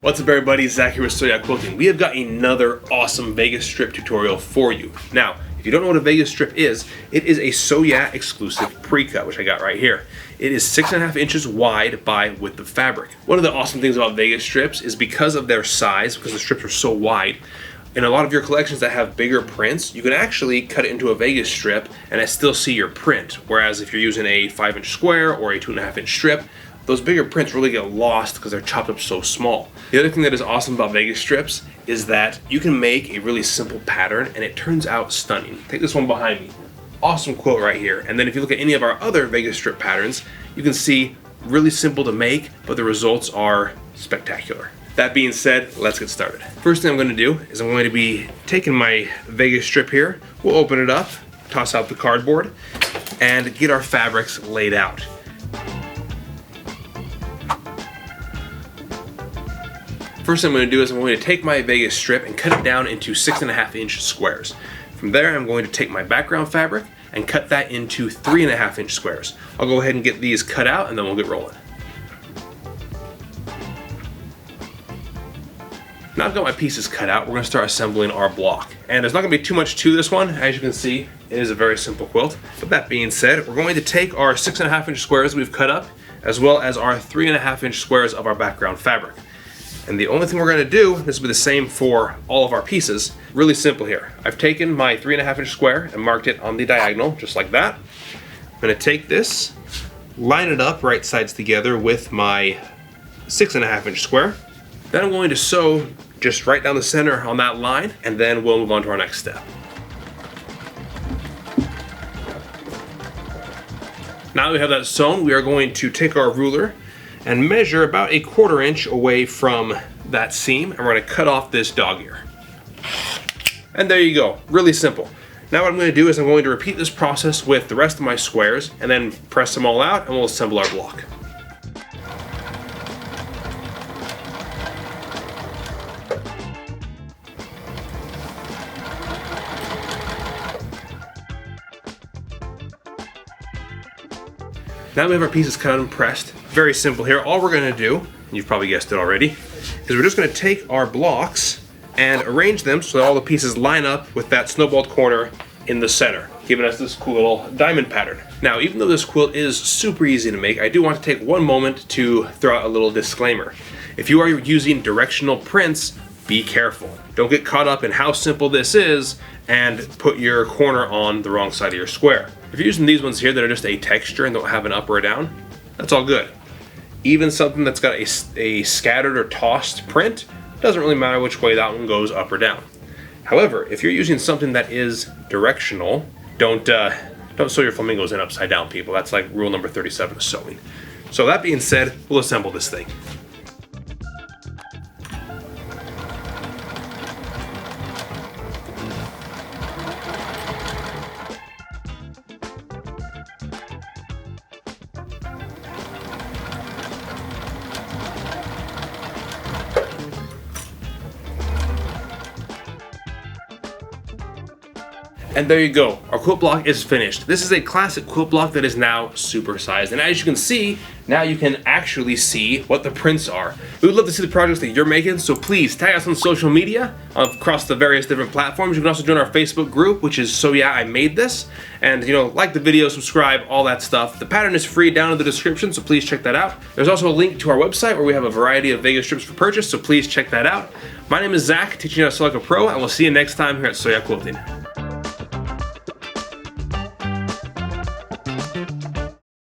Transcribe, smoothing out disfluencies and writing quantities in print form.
What's up everybody, Zach here with Sew Yeah Quilting. We have got another awesome Vegas strip tutorial for you. Now, if you don't know what a Vegas strip is, it is a Sew Yeah exclusive pre-cut, which I got right here. It is 6.5 inches wide by width of fabric. One of the awesome things about Vegas strips is because of their size, because the strips are so wide, in a lot of your collections that have bigger prints, you can actually cut it into a Vegas strip and I still see your print. Whereas if you're using a 5-inch square or a 2.5-inch strip, those bigger prints really get lost because they're chopped up so small. The other thing that is awesome about Vegas strips is that you can make a really simple pattern and it turns out stunning. Take this one behind me. Awesome quilt right here. And then if you look at any of our other Vegas strip patterns, you can see really simple to make, but the results are spectacular. That being said, let's get started. First thing I'm going to do is I'm going to be taking my Vegas strip here. We'll open it up, toss out the cardboard, and get our fabrics laid out. First thing I'm going to do is I'm going to take my Vegas strip and cut it down into 6.5-inch squares. From there, I'm going to take my background fabric and cut that into 3.5-inch squares. I'll go ahead and get these cut out and then we'll get rolling. Now I've got my pieces cut out, we're going to start assembling our block. And there's not going to be too much to this one. As you can see, it is a very simple quilt. But that being said, we're going to take our 6.5-inch squares we've cut up, as well as our 3.5-inch squares of our background fabric. And the only thing we're going to do, this will be the same for all of our pieces, really simple here. I've taken my 3.5-inch square and marked it on the diagonal, just like that. I'm going to take this, line it up right sides together with my 6.5-inch square. Then I'm going to sew just right down the center on that line, and then we'll move on to our next step. Now that we have that sewn, we are going to take our ruler and measure about 1/4 inch away from that seam, and we're going to cut off this dog ear. And there you go, really simple. Now what I'm going to do is I'm going to repeat this process with the rest of my squares and then press them all out and we'll assemble our block. Now we have our pieces cut out and pressed. Very simple here. All we're going to do, and you've probably guessed it already, is we're just going to take our blocks and arrange them so that all the pieces line up with that snowballed corner in the center, giving us this cool little diamond pattern. Now, even though this quilt is super easy to make, I do want to take one moment to throw out a little disclaimer. If you are using directional prints, be careful. Don't get caught up in how simple this is and put your corner on the wrong side of your square. If you're using these ones here that are just a texture and don't have an up or a down, that's all good. Even something that's got a scattered or tossed print, doesn't really matter which way that one goes, up or down. However, if you're using something that is directional, don't sew your flamingos in upside down, people. That's like rule number 37 of sewing. So that being said, we'll assemble this thing. And there you go, our quilt block is finished. This is a classic quilt block that is now supersized. And as you can see, now you can actually see what the prints are. We would love to see the projects that you're making, so please tag us on social media across the various different platforms. You can also join our Facebook group, which is Sew Yeah I Made This. And like the video, subscribe, all that stuff. The pattern is free down in the description, so please check that out. There's also a link to our website where we have a variety of Vegas strips for purchase, so please check that out. My name is Zach, teaching you how to sew like a pro, and we'll see you next time here at Sew Yeah Quilting.